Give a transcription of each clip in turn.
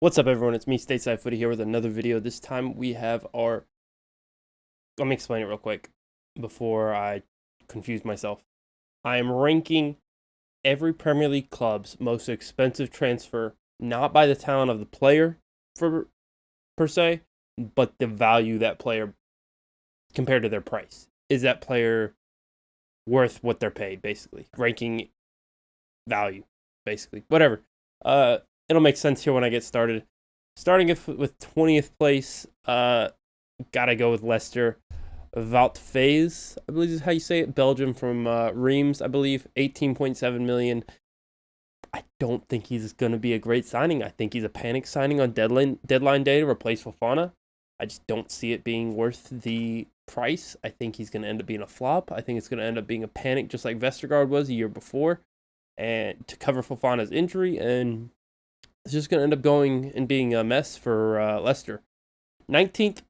What's up, everyone? It's me, Stateside Footy, here with another video. This time we have our... Let me explain it real quick before I confuse myself. I am ranking every Premier League club's most expensive transfer, not by the talent of the player per se, but the value that player compared to their price. Is that player worth what they're paid, basically? Ranking value, basically. Whatever. It'll make sense here when I get started. Starting with 20th place, gotta go with Leicester. Wout Faes, I believe is how you say it. Belgium from Reims, I believe. 18.7 million. I don't think he's going to be a great signing. I think he's a panic signing on deadline day to replace Fofana. I just don't see it being worth the price. I think he's going to end up being a flop. I think it's going to end up being a panic just like Vestergaard was a year before, and to cover Fofana's injury, and it's just going to end up going and being a mess for Leicester. 19th,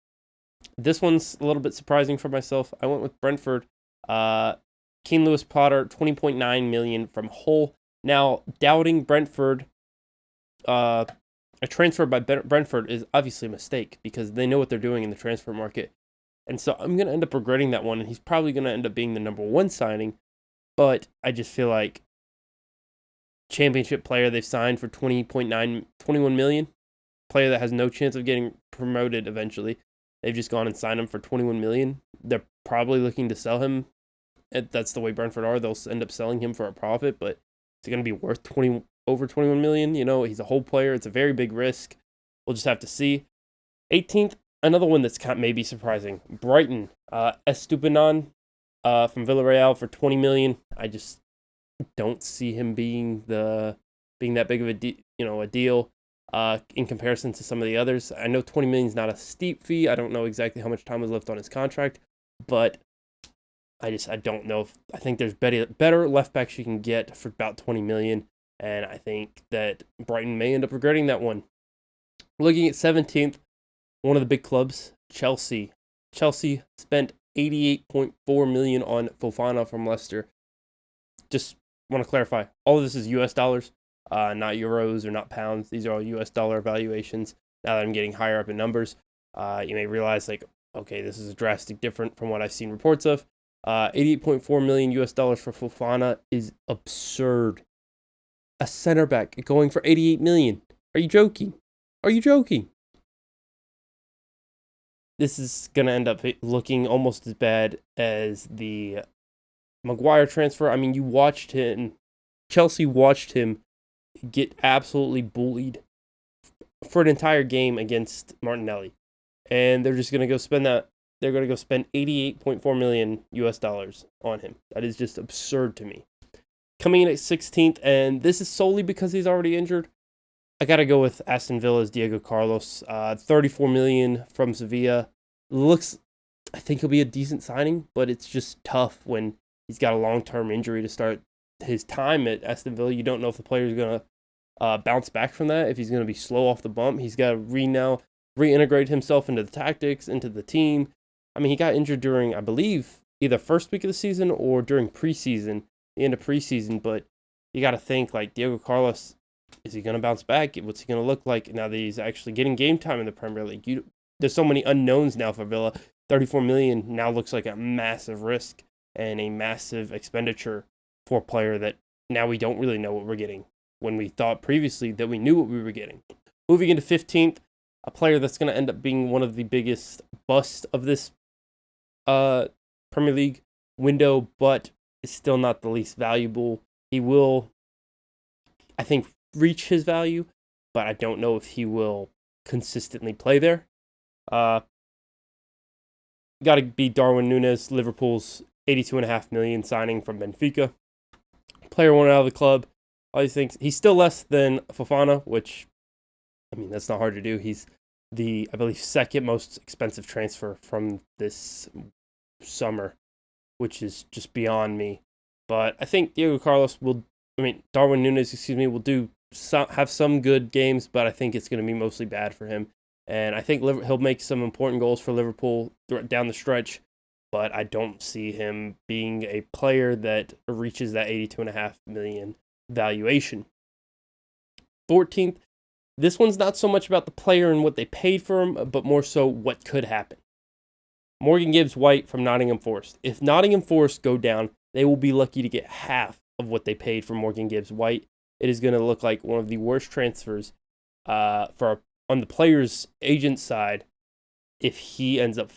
this one's a little bit surprising for myself. I went with Brentford. Keane Lewis-Potter, 20.9 million from Hull. Now, doubting Brentford, a transfer by Brentford is obviously a mistake because they know what they're doing in the transfer market. And so I'm going to end up regretting that one, and he's probably going to end up being the number one signing. But I just feel like championship player they've signed for 21 million, player that has no chance of getting promoted eventually. They've just gone and signed him for 21 million. They're probably looking to sell him. That's the way Brentford are. They'll end up selling him for a profit, but is it going to be worth over 21 million? You know, he's a whole player. It's a very big risk. We'll just have to see. 18th, another one that's maybe surprising. Brighton, Estupiñán from Villarreal for 20 million. I just don't see him being that big of a deal in comparison to some of the others. I know 20 million is not a steep fee. I don't know exactly how much time was left on his contract, but I don't know. I think there's better left backs you can get for about 20 million, and I think that Brighton may end up regretting that one. Looking at 17th, one of the big clubs, Chelsea. Chelsea spent 88.4 million on Fofana from Leicester. Just want to clarify, all of this is US dollars, not euros or not pounds. These are all US dollar valuations. Now that I'm getting higher up in numbers, you may realize, okay, this is a drastic different from what I've seen reports of. 88.4 million US dollars for Fofana is absurd. A center back going for 88 million. Are you joking? Are you joking? This is going to end up looking almost as bad as the Maguire transfer. I mean, Chelsea watched him get absolutely bullied for an entire game against Martinelli. And they're just going to go spend that. They're going to go spend 88.4 million US dollars on him. That is just absurd to me. Coming in at 16th, and this is solely because he's already injured, I got to go with Aston Villa's Diego Carlos. 34 million from Sevilla. I think he'll be a decent signing, but it's just tough when he's got a long-term injury to start his time at Aston Villa. You don't know if the player is going to bounce back from that, if he's going to be slow off the bump. He's got to reintegrate himself into the tactics, into the team. I mean, he got injured during, I believe, either first week of the season or during preseason, the end of preseason. But you got to think, Diego Carlos, is he going to bounce back? What's he going to look like now that he's actually getting game time in the Premier League? There's so many unknowns now for Villa. 34 million now looks like a massive risk and a massive expenditure for a player that now we don't really know what we're getting, when we thought previously that we knew what we were getting. Moving into 15th, a player that's going to end up being one of the biggest busts of this Premier League window, but is still not the least valuable. He will, I think, reach his value, but I don't know if he will consistently play there. Got to be Darwin Nunes, Liverpool's 82.5 million signing from Benfica. Player wanted out of the club. All these things. He's still less than Fofana, which, I mean, that's not hard to do. He's the, I believe, second most expensive transfer from this summer, which is just beyond me. But I think Darwin Nunes, will have some good games, but I think it's going to be mostly bad for him. And I think he'll make some important goals for Liverpool down the stretch, but I don't see him being a player that reaches that 82.5 million valuation. 14th, This one's not so much about the player and what they paid for him, but more so what could happen. Morgan Gibbs White from Nottingham Forest. If Nottingham Forest go down, they will be lucky to get half of what they paid for Morgan Gibbs White. It is going to look like one of the worst transfers on the player's agent side if he ends up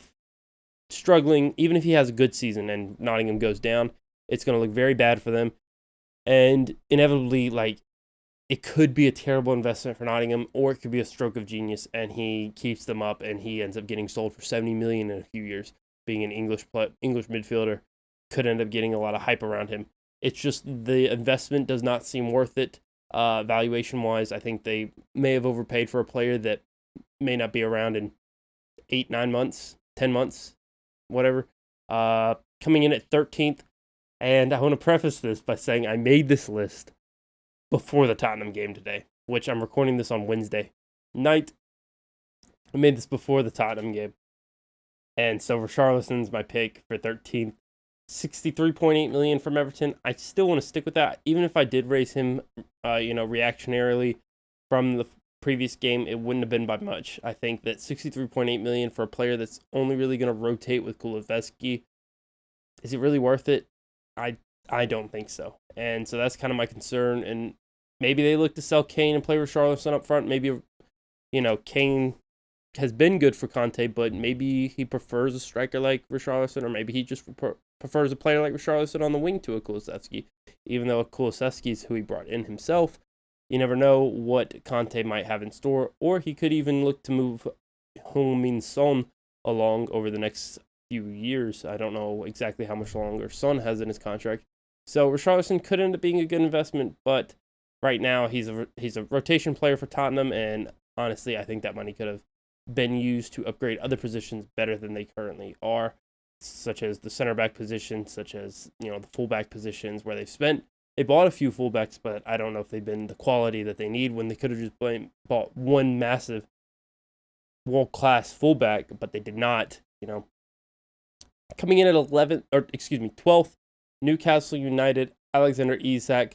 struggling. Even if he has a good season and Nottingham goes down, it's going to look very bad for them. And inevitably, like, it could be a terrible investment for Nottingham, or it could be a stroke of genius, and he keeps them up, and he ends up getting sold for $70 million in a few years. Being an English midfielder, could end up getting a lot of hype around him. It's just the investment does not seem worth it. Valuation-wise, I think they may have overpaid for a player that may not be around in 8, 9 months, 10 months, whatever. Coming in at 13th, and I want to preface this by saying I made this list before the Tottenham game today, which I'm recording this on Wednesday night. I made this before the Tottenham game. And so Richarlison's my pick for 13th. 63.8 million from Everton. I still want to stick with that. Even if I did raise him, reactionarily from the previous game, it wouldn't have been by much. I think that 63.8 million for a player that's only really going to rotate with Kulusevski, is it really worth it? I don't think so. And so that's kind of my concern. And maybe they look to sell Kane and play Richarlison up front. Maybe, Kane has been good for Conte, but maybe he prefers a striker like Richarlison, or maybe he just prefers a player like Richarlison on the wing to a Kulusevski, even though Kulusevski is who he brought in himself. You never know what Conte might have in store, or he could even look to move Heung-min Son along over the next few years. I don't know exactly how much longer Son has in his contract. So Richarlison could end up being a good investment, but right now he's a rotation player for Tottenham, and honestly, I think that money could have been used to upgrade other positions better than they currently are, such as the center back position, such as the fullback positions where they bought a few fullbacks, but I don't know if they've been the quality that they need when they could have just bought one massive world-class fullback, but they did not. Coming in at 12th, Newcastle United, Alexander Izak.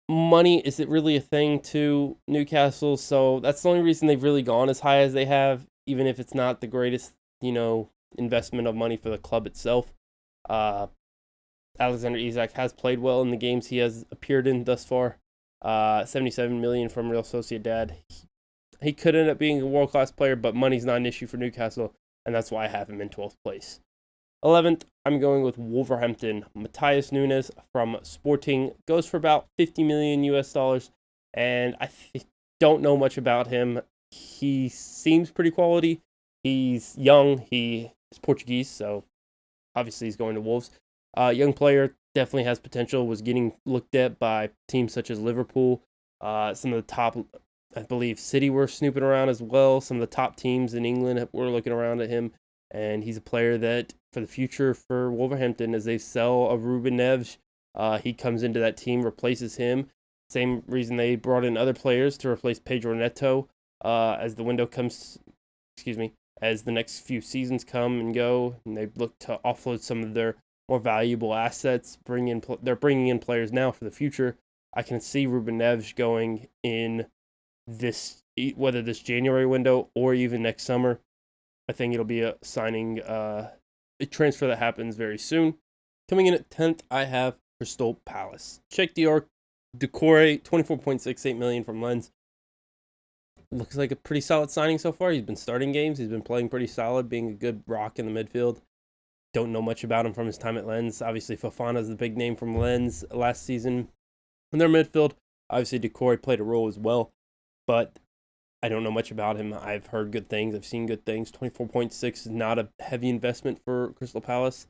Money, is it really a thing to Newcastle? So that's the only reason they've really gone as high as they have, even if it's not the greatest, investment of money for the club itself. Alexander Izak has played well in the games he has appeared in thus far. 77 million from Real Sociedad. He could end up being a world-class player, but money's not an issue for Newcastle, and that's why I have him in 12th place. 11th, I'm going with Wolverhampton. Matthias Nunes from Sporting goes for about $50 million US, and I don't know much about him. He seems pretty quality. He's young. He is Portuguese, so obviously he's going to Wolves. Young player, definitely has potential. Was getting looked at by teams such as Liverpool. Some of the top, I believe, City were snooping around as well. Some of the top teams in England were looking around at him. And he's a player that, for the future for Wolverhampton, as they sell a Ruben Neves, he comes into that team, replaces him. Same reason they brought in other players to replace Pedro Neto as the next few seasons come and go, and they look to offload some of their more valuable assets. They're bringing in players now for the future. I can see Ruben Neves going in whether this January window or even next summer. I think it'll be a transfer that happens very soon. Coming in at 10th, I have Crystal Palace. Check Decore, $24.68 million from Lens. Looks like a pretty solid signing so far. He's been starting games. He's been playing pretty solid, being a good rock in the midfield. Don't know much about him from his time at Lens. Obviously, Fofana's the big name from Lens last season. In their midfield, obviously, Decore played a role as well, but I don't know much about him. I've heard good things. I've seen good things. 24.6 is not a heavy investment for Crystal Palace.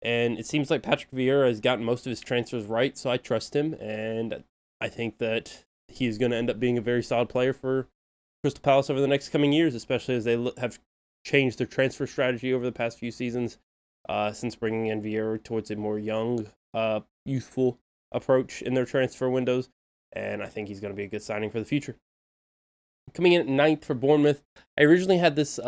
And it seems like Patrick Vieira has gotten most of his transfers right, so I trust him. And I think that he's going to end up being a very solid player for Crystal Palace over the next coming years, especially as they have changed their transfer strategy over the past few seasons since bringing in Vieira towards a more young, youthful approach in their transfer windows. And I think he's going to be a good signing for the future. Coming in at 9th for Bournemouth, I originally had this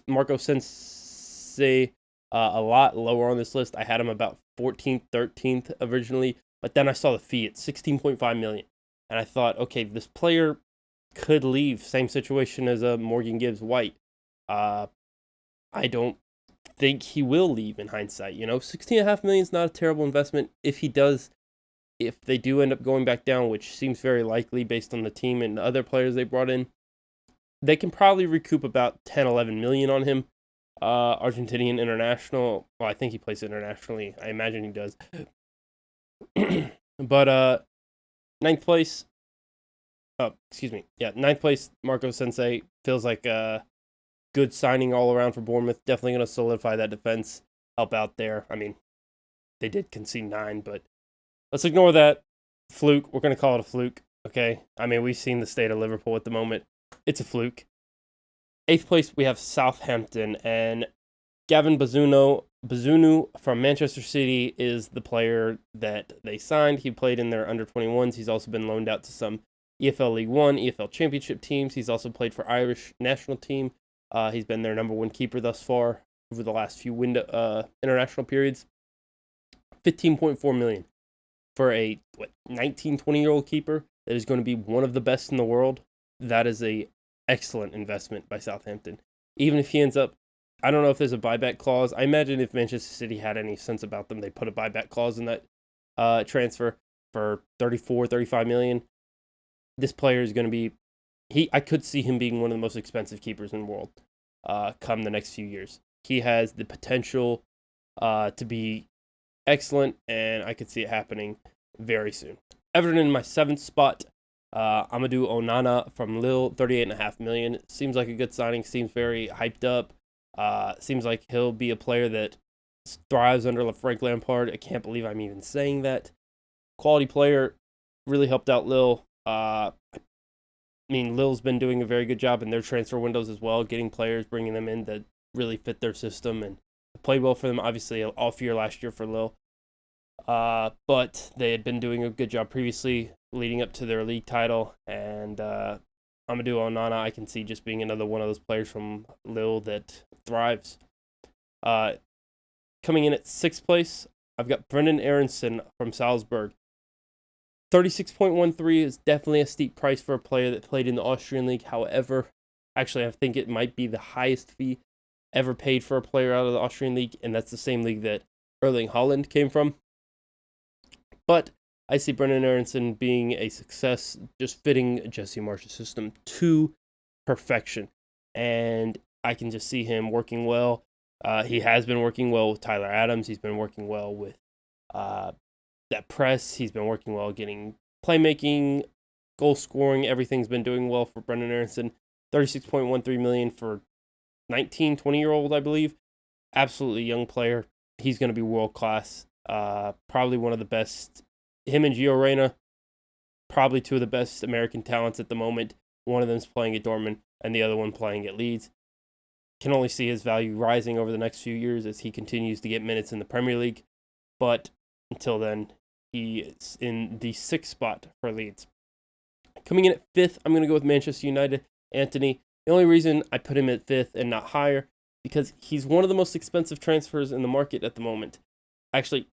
Marco Sensei a lot lower on this list. I had him about 14th, 13th originally, but then I saw the fee at $16.5 million. And I thought, okay, this player could leave. Same situation as Morgan Gibbs White. I don't think he will leave in hindsight. 16.5 million is not a terrible investment. If they do end up going back down, which seems very likely based on the team and the other players they brought in, they can probably recoup about 10, 11 million on him. Argentinian international. Well, I think he plays internationally. I imagine he does. But ninth place. Oh, excuse me. Yeah, ninth place. Marco Sensei feels like a good signing all around for Bournemouth. Definitely going to solidify that defense. Help out there. I mean, they did concede 9, but let's ignore that. Fluke. We're going to call it a fluke. Okay. I mean, we've seen the state of Liverpool at the moment. It's a fluke. 8th place, we have Southampton, and Gavin Bazunu from Manchester City is the player that they signed. He played in their under-21s. He's also been loaned out to some EFL League One, EFL Championship teams. He's also played for Irish national team. He's been their number 1 keeper thus far over the last few international periods. 15.4 million for a 19, 20-year-old keeper that is going to be one of the best in the world. That is a excellent investment by Southampton. Even if he ends up, I don't know if there's a buyback clause. I imagine if Manchester City had any sense about them, they put a buyback clause in that transfer for 34, 35 million. This player is going to be, I could see him being one of the most expensive keepers in the world come the next few years. He has the potential to be excellent, and I could see it happening very soon. Everton in my 7th spot. Amadou Onana from Lille, 38.5 million. Seems like a good signing. Seems very hyped up. Seems like he'll be a player that thrives under Frank Lampard. I can't believe I'm even saying that. Quality player. Really helped out Lille. I mean, Lille's been doing a very good job in their transfer windows as well, getting players, bringing them in that really fit their system, and played well for them. Obviously, off year last year for Lille. But they had been doing a good job previously leading up to their league title, and Amadou Onana I can see just being another one of those players from Lille that thrives. Coming in at 6th place, I've got Brendan Aronson from Salzburg. 36.13 is definitely a steep price for a player that played in the Austrian league. However, actually I think it might be the highest fee ever paid for a player out of the Austrian league, and that's the same league that Erling Haaland came from. But I see Brendan Aronson being a success, just fitting Jesse Marsh's system to perfection. And I can just see him working well. He has been working well with Tyler Adams. He's been working well with that press. He's been working well getting playmaking, goal scoring. Everything's been doing well for Brendan Aronson. 36.13 million for 19, 20-year-old, I believe. Absolutely young player. He's going to be world class. Probably one of the best. Him and Gio Reyna, probably 2 of the best American talents at the moment. One of them's playing at Dortmund and the other one playing at Leeds. Can only see his value rising over the next few years as he continues to get minutes in the Premier League. But until then, he is in the 6th spot for Leeds. Coming in at 5th, I'm going to go with Manchester United, Anthony. The only reason I put him at 5th and not higher, because he's one of the most expensive transfers in the market at the moment. Actually,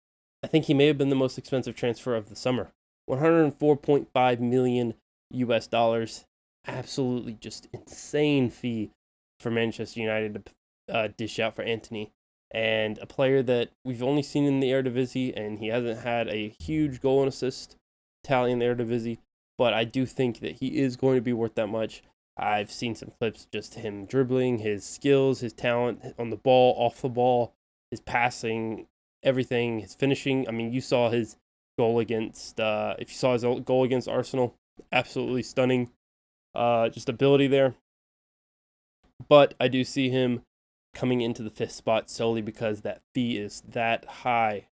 I think he may have been the most expensive transfer of the summer. $104.5 million US. Absolutely just insane fee for Manchester United to dish out for Anthony. And a player that we've only seen in the Eredivisie, and he hasn't had a huge goal and assist tally in the Eredivisie, but I do think that he is going to be worth that much. I've seen some clips, just him dribbling, his skills, his talent on the ball, off the ball, his passing, everything, his finishing. I mean, you saw his goal against, if you saw his goal against Arsenal, absolutely stunning, just ability there. But I do see him coming into the 5th spot solely because that fee is that high.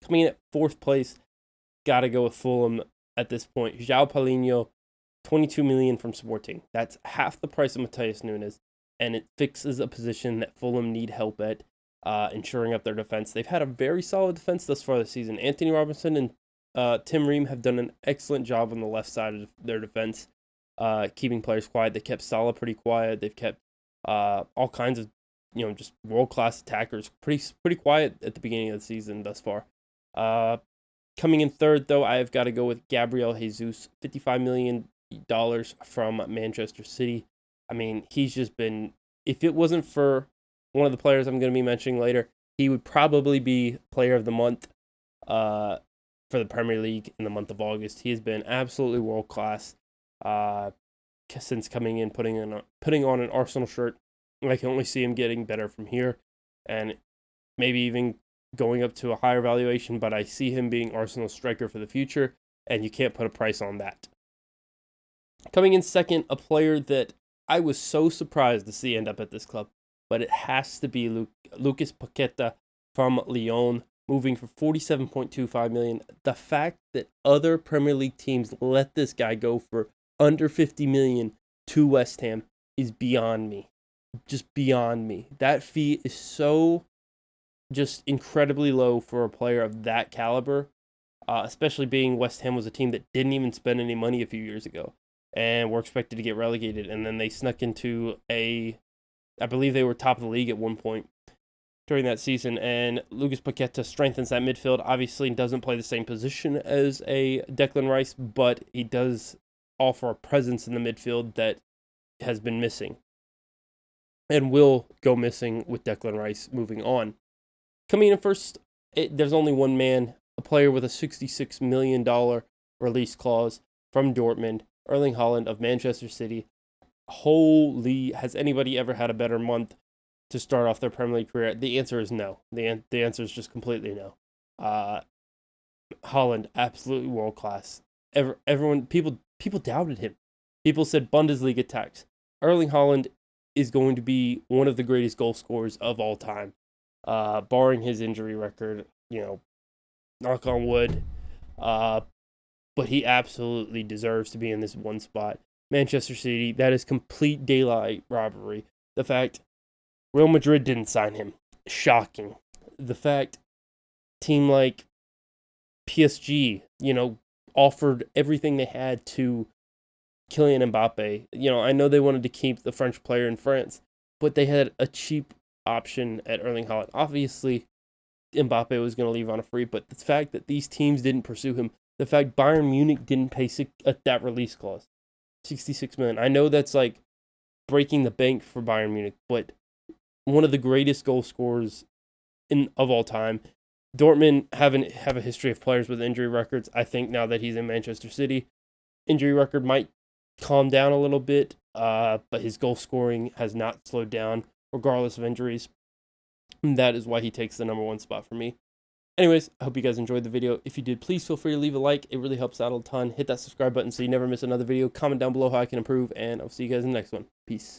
Coming in at 4th place, gotta go with Fulham at this point. João Paulinho, 22 million from Sporting. That's half the price of Matthias Nunes, and it fixes a position that Fulham need help at, ensuring up their defense. They've had a very solid defense thus far this season. Anthony Robinson and Tim Ream have done an excellent job on the left side of their defense, keeping players quiet. They kept Salah pretty quiet. They've kept all kinds of, just world-class attackers pretty quiet at the beginning of the season thus far. Coming in 3rd, though, I've got to go with Gabriel Jesus, 55 million from Manchester City. I mean, he's just been, if it wasn't for one of the players I'm going to be mentioning later, he would probably be player of the month for the Premier League in the month of August. He has been absolutely world class since coming in, putting on an Arsenal shirt. I can only see him getting better from here, and maybe even going up to a higher valuation, but I see him being Arsenal's striker for the future, and you can't put a price on that. Coming in second, a player that I was so surprised to see end up at this club, but it has to be Lucas Paqueta from Lyon, moving for 47.25 million. The fact that other Premier League teams let this guy go for under 50 million to West Ham is beyond me. Just beyond me. That fee is so just incredibly low for a player of that caliber, especially being West Ham was a team that didn't even spend any money a few years ago and were expected to get relegated, and then they snuck into I believe they were top of the league at one point during that season, and Lucas Paqueta strengthens that midfield. Obviously doesn't play the same position as a Declan Rice, but he does offer a presence in the midfield that has been missing and will go missing with Declan Rice moving on. Coming in first, there's only one man, a player with a $66 million release clause from Dortmund, Erling Haaland of Manchester City. Holy, has anybody ever had a better month to start off their Premier League career? The answer is no. The answer is just completely no. Haaland, absolutely world class. People doubted him. People said Bundesliga tax. Erling Haaland is going to be one of the greatest goal scorers of all time, barring his injury record. Knock on wood. But he absolutely deserves to be in this one spot. Manchester City, that is complete daylight robbery. The fact Real Madrid didn't sign him, shocking. The fact team like PSG, offered everything they had to Kylian Mbappe. I know they wanted to keep the French player in France, but they had a cheap option at Erling Haaland. Obviously, Mbappe was going to leave on a free, but the fact that these teams didn't pursue him, the fact Bayern Munich didn't pay that release clause, 66 million. I know that's like breaking the bank for Bayern Munich, but one of the greatest goal scorers of all time. Dortmund have a history of players with injury records. I think now that he's in Manchester City, injury record might calm down a little bit, but his goal scoring has not slowed down regardless of injuries. And that is why he takes the number one spot for me. Anyways, I hope you guys enjoyed the video. If you did, please feel free to leave a like. It really helps out a ton. Hit that subscribe button so you never miss another video. Comment down below how I can improve, and I'll see you guys in the next one. Peace.